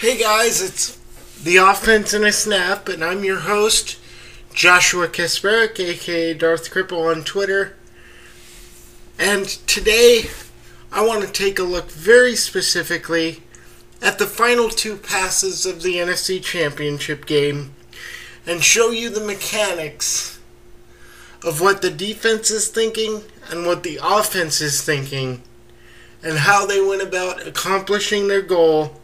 Hey guys, it's The Offense in a Snap, and I'm your host, Joshua Kasperick, aka Darth Cripple on Twitter. And today, I want to take a look very specifically at the final two passes of the NFC Championship game and show you the mechanics of what the defense is thinking and what the offense is thinking and how they went about accomplishing their goal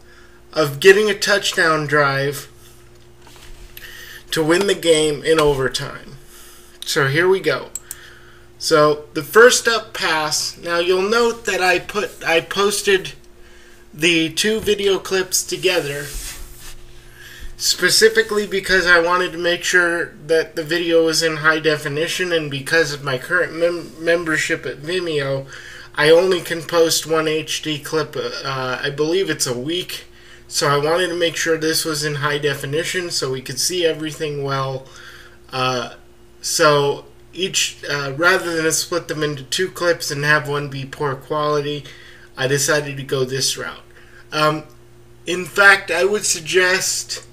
of getting a touchdown drive to win the game in overtime. So here we go. So the first up pass, now you'll note that I posted the two video clips together specifically because I wanted to make sure that the video was in high definition, and because of my current membership at Vimeo, I only can post one HD clip, I believe it's a week. So I wanted to make sure this was in high definition so we could see everything well. So each, rather than split them into two clips and have one be poor quality, I decided to go this route. In fact, I would suggest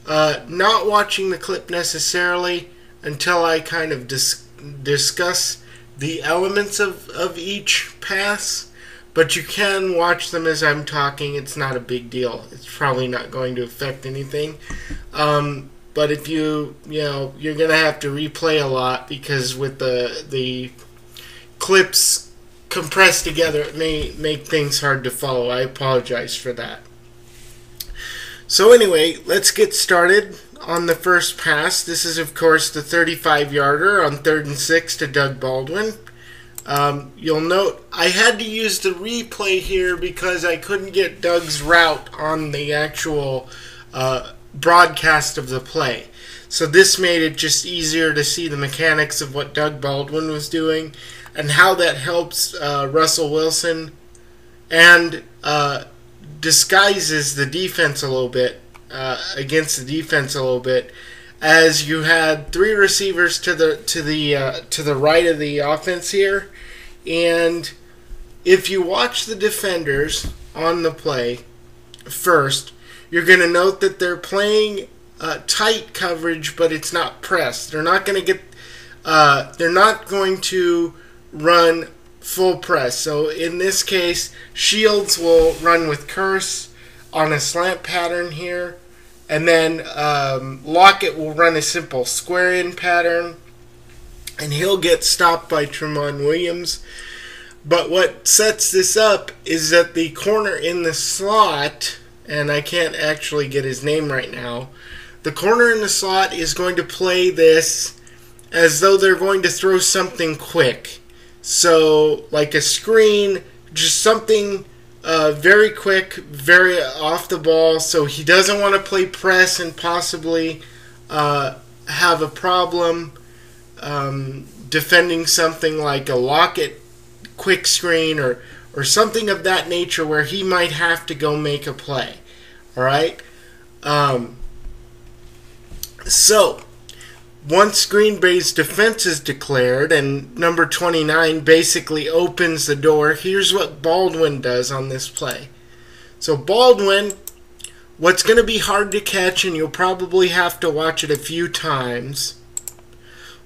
not watching the clip necessarily until I kind of discuss the elements of each pass. But you can watch them as I'm talking. It's not a big deal. It's probably not going to affect anything. But if you're going to have to replay a lot because with the clips compressed together, it may make things hard to follow. I apologize for that. So anyway, let's get started on the first pass. This is, of course, the 35-yarder on 3rd and 6 to Doug Baldwin. You'll note I had to use the replay here because I couldn't get Doug's route on the actual broadcast of the play. So this made it just easier to see the mechanics of what Doug Baldwin was doing and how that helps Russell Wilson and disguises the defense a little bit, against the defense a little bit, as you had three receivers to the right of the offense here. And if you watch the defenders on the play first, you're going to note that they're playing tight coverage, but it's not pressed. They're not going to run full press. So in this case, Shields will run with Curse on a slant pattern here. And then Lockett will run a simple square-in pattern, and he'll get stopped by Tramon Williams. But what sets this up is that the corner in the slot, and I can't actually get his name right now, the corner in the slot is going to play this as though they're going to throw something quick. So, like a screen, just something very quick, very off the ball, so he doesn't want to play press and possibly have a problem defending something like a Lockett quick screen or something of that nature where he might have to go make a play. Alright? So, once Green Bay's defense is declared and number 29 basically opens the door, here's what Baldwin does on this play. So Baldwin, what's going to be hard to catch, and you'll probably have to watch it a few times,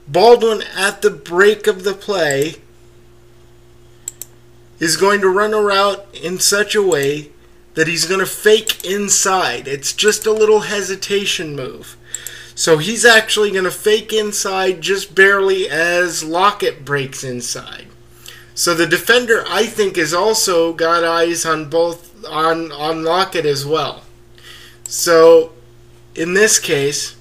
Baldwin at the break of the play is going to run a route in such a way that he's going to fake inside. It's just a little hesitation move. So he's actually going to fake inside just barely as Lockett breaks inside. So the defender, I think, has also got eyes on on Lockett as well. So in this case,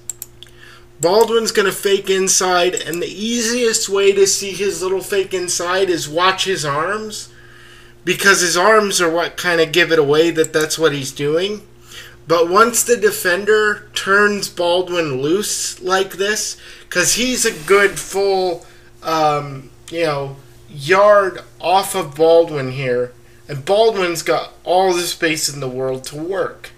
Baldwin's going to fake inside, and the easiest way to see his little fake inside is watch his arms, because his arms are what kind of give it away that that's what he's doing. But once the defender turns Baldwin loose like this, because he's a good full, yard off of Baldwin here, and Baldwin's got all the space in the world to work.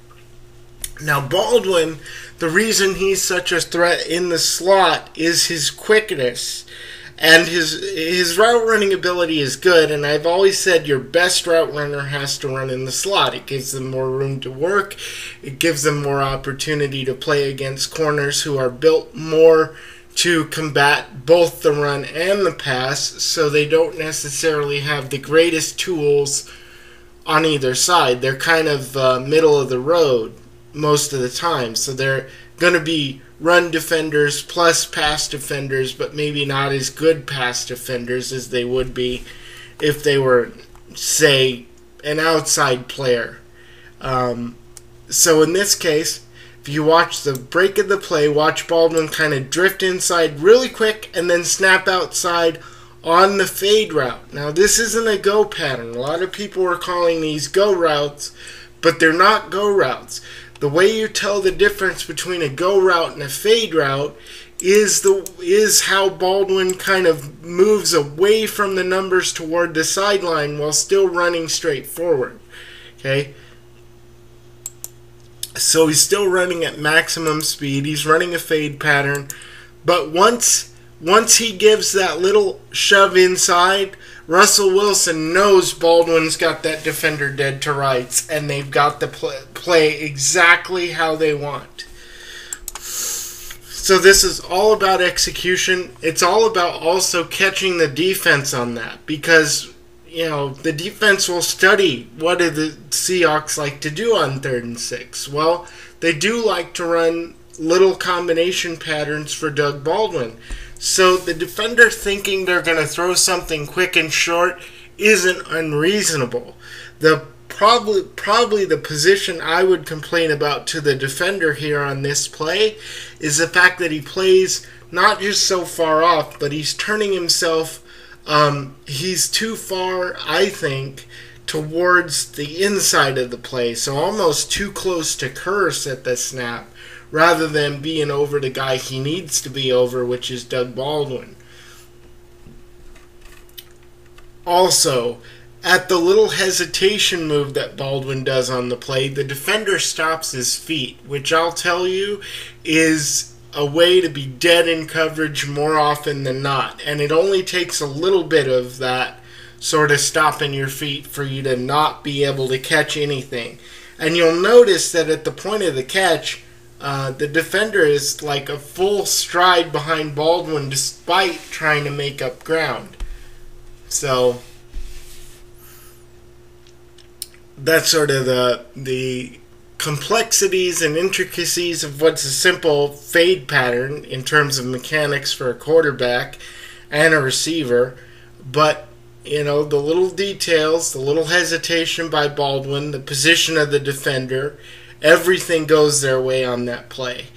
Now Baldwin, the reason he's such a threat in the slot is his quickness. And his route running ability is good, and I've always said your best route runner has to run in the slot. It gives them more room to work. It gives them more opportunity to play against corners who are built more to combat both the run and the pass, so they don't necessarily have the greatest tools on either side. They're kind of middle of the road most of the time, so they're going to be run defenders plus pass defenders, but maybe not as good pass defenders as they would be if they were, say, an outside player. So in this case, if you watch the break of the play, watch Baldwin kind of drift inside really quick and then snap outside on the fade route. Now, this isn't a go pattern. A lot of people are calling these go routes, but they're not go routes. The way you tell the difference between a go route and a fade route is how Baldwin kind of moves away from the numbers toward the sideline while still running straight forward. Okay? So he's still running at maximum speed. He's running a fade pattern. But once he gives that little shove inside, Russell Wilson knows Baldwin's got that defender dead to rights, and they've got the play exactly how they want. So this is all about execution. It's all about also catching the defense on that, because the defense will study what do the Seahawks like to do on 3rd and 6. Well, they do like to run little combination patterns for Doug Baldwin. So the defender thinking they're going to throw something quick and short isn't unreasonable. Probably the position I would complain about to the defender here on this play is the fact that he plays not just so far off, but he's turning himself, he's too far, I think, towards the inside of the play, so almost too close to Curse at the snap, rather than being over the guy he needs to be over, which is Doug Baldwin. Also, at the little hesitation move that Baldwin does on the play, the defender stops his feet, which I'll tell you is a way to be dead in coverage more often than not. And it only takes a little bit of that sort of stopping your feet for you to not be able to catch anything. And you'll notice that at the point of the catch, the defender is like a full stride behind Baldwin despite trying to make up ground. So that's sort of the complexities and intricacies of what's a simple fade pattern in terms of mechanics for a quarterback and a receiver. But, the little details, the little hesitation by Baldwin, the position of the defender, everything goes their way on that play.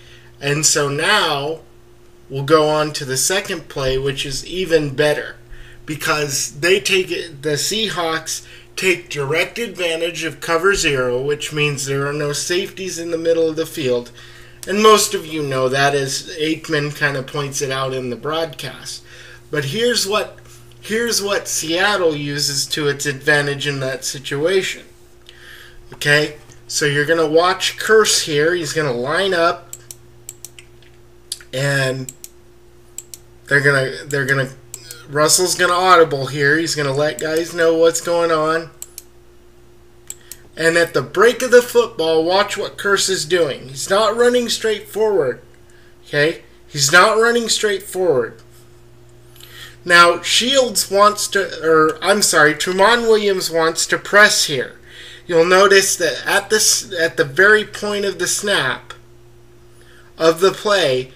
And so now we'll go on to the second play, which is even better, because the Seahawks take direct advantage of cover 0, which means there are no safeties in the middle of the field. And most of you know that, as Aikman kind of points it out in the broadcast. But here's what Seattle uses to its advantage in that situation. Okay? So you're going to watch Curse here. He's going to line up, and Russell's going to audible here. He's going to let guys know what's going on. And at the break of the football, watch what Curse is doing. He's not running straight forward. Okay? He's not running straight forward. Now, Tramon Williams wants to press here. You'll notice that at the very point of the snap of the play,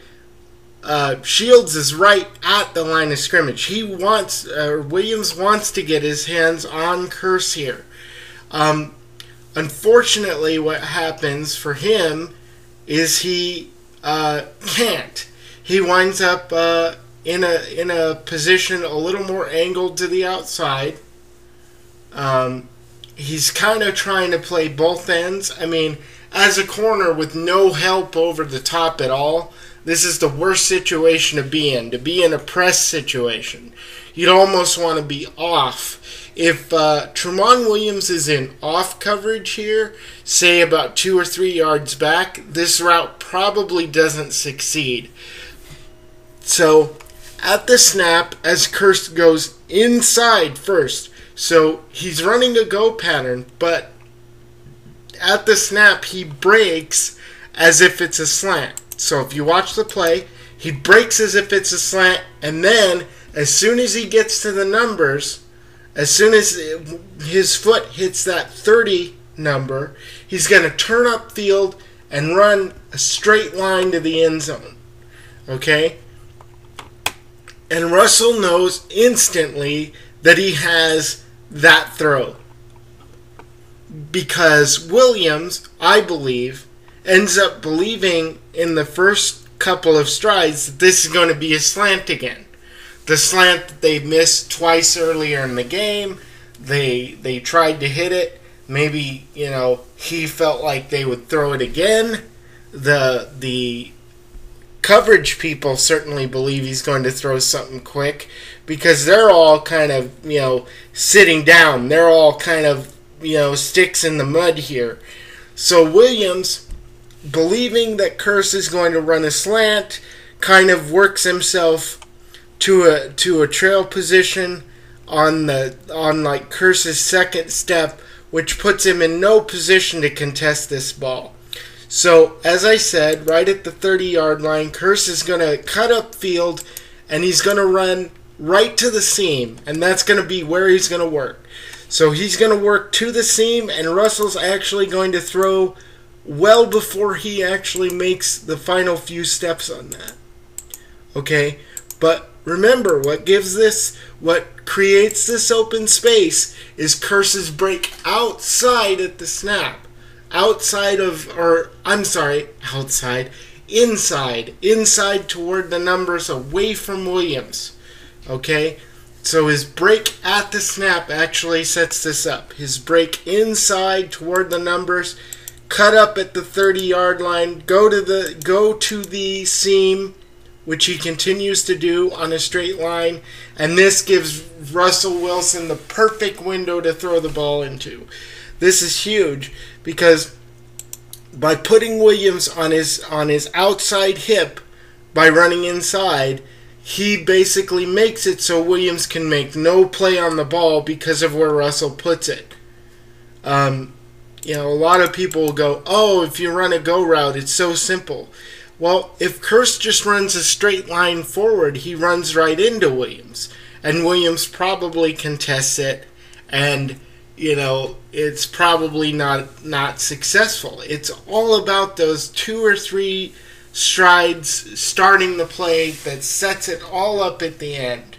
Shields is right at the line of scrimmage. Williams wants to get his hands on Curse here. Unfortunately, what happens for him is he can't. He winds up in a position a little more angled to the outside. He's kind of trying to play both ends. I mean, as a corner with no help over the top at all, this is the worst situation to be in a press situation. You'd almost want to be off. If Tramon Williams is in off coverage here, say about 2 or 3 yards back, this route probably doesn't succeed. So at the snap as Curse goes inside first. So he's running a go pattern, but at the snap he breaks as if it's a slant. So if you watch the play, he breaks as if it's a slant, and then as soon as he gets to the numbers, as soon as his foot hits that 30 number, he's going to turn upfield and run a straight line to the end zone. Okay? And Russell knows instantly that he has that throw. Because Williams, I believe, ends up believing in the first couple of strides that this is going to be a slant again. The slant that they missed twice earlier in the game, they tried to hit it. Maybe, he felt like they would throw it again. The coverage people certainly believe he's going to throw something quick because they're all kind of, sitting down. They're all kind of, sticks in the mud here. So Williams, believing that Curse is going to run a slant, kind of works himself to a trail position on Curse's second step, which puts him in no position to contest this ball. So, as I said, right at the 30-yard line, Curse is going to cut upfield, and he's going to run right to the seam, and that's going to be where he's going to work. So he's going to work to the seam, and Russell's actually going to throw well before he actually makes the final few steps on that. Okay? But remember, what creates this open space is Curse's break outside at the snap. Inside toward the numbers, away from Williams. Okay? So his break at the snap actually sets this up. His break inside toward the numbers, cut up at the 30-yard line, go to the seam, which he continues to do on a straight line, and this gives Russell Wilson the perfect window to throw the ball into. This is huge because by putting Williams on his outside hip by running inside, he basically makes it so Williams can make no play on the ball because of where Russell puts it. A lot of people will go, oh, if you run a go route, it's so simple. Well, if Curse just runs a straight line forward, he runs right into Williams. And Williams probably contests it, and, it's probably not successful. It's all about those 2 or 3 strides starting the play that sets it all up at the end.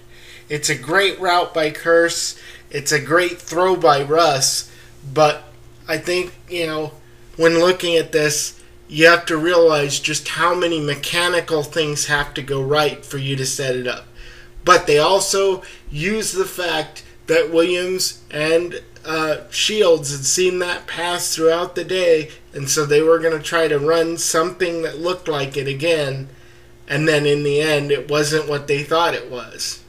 It's a great route by Curse. It's a great throw by Russ. But I think, when looking at this, you have to realize just how many mechanical things have to go right for you to set it up. But they also use the fact that Williams and Shields had seen that pass throughout the day, and so they were going to try to run something that looked like it again, and then in the end it wasn't what they thought it was.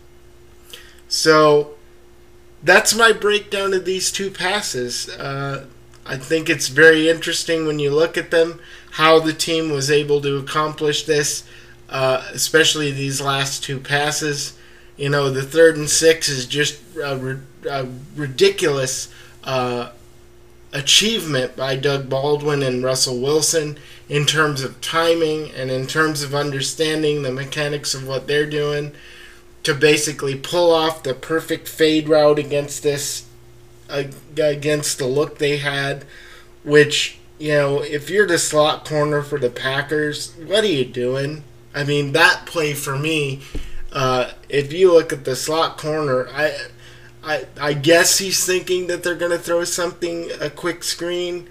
So that's my breakdown of these two passes. I think it's very interesting when you look at them, how the team was able to accomplish this, especially these last 2 passes. The 3rd and 6 is just a ridiculous achievement by Doug Baldwin and Russell Wilson in terms of timing and in terms of understanding the mechanics of what they're doing to basically pull off the perfect fade route against the look they had, which, if you're the slot corner for the Packers, what are you doing? I mean, that play for me, if you look at the slot corner, I guess he's thinking that they're going to throw a quick screen,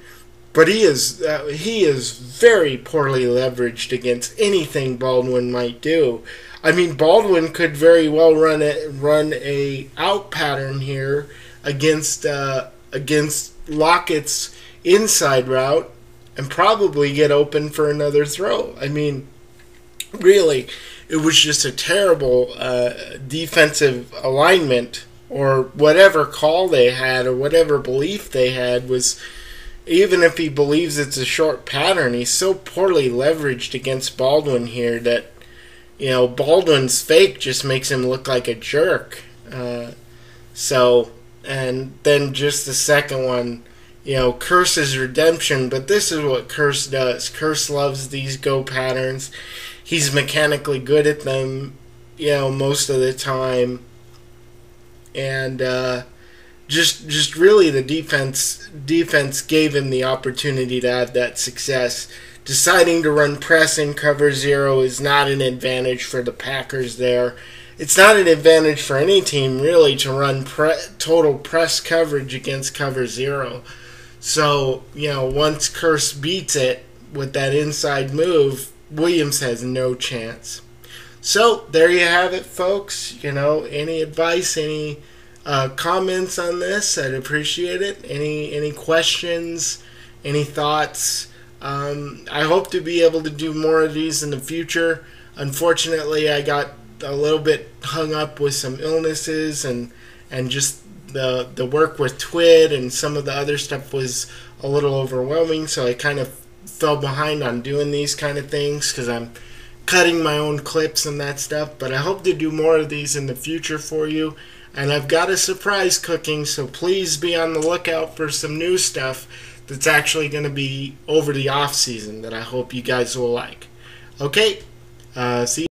but he is very poorly leveraged against anything Baldwin might do. I mean, Baldwin could very well run a out pattern here against Lockett's inside route and probably get open for another throw. I mean, really, it was just a terrible defensive alignment, or whatever call they had or whatever belief they had was, even if he believes it's a short pattern, he's so poorly leveraged against Baldwin here that, Baldwin's fake just makes him look like a jerk. And then just the second one, Curse's redemption. But this is what Curse does. Curse loves these go patterns. He's mechanically good at them, most of the time. And just really the defense gave him the opportunity to have that success. Deciding to run press in cover 0 is not an advantage for the Packers there. It's not an advantage for any team, really, to run total press coverage against cover 0. So, once Curse beats it with that inside move, Williams has no chance. So, there you have it, folks. Any advice, any comments on this? I'd appreciate it. Any questions, any thoughts? I hope to be able to do more of these in the future. Unfortunately, I got a little bit hung up with some illnesses and just the work with TWID and some of the other stuff was a little overwhelming, so I kind of fell behind on doing these kind of things because I'm cutting my own clips and that stuff. But I hope to do more of these in the future for you. And I've got a surprise cooking, so please be on the lookout for some new stuff that's actually going to be over the off season that I hope you guys will like. Okay, see you.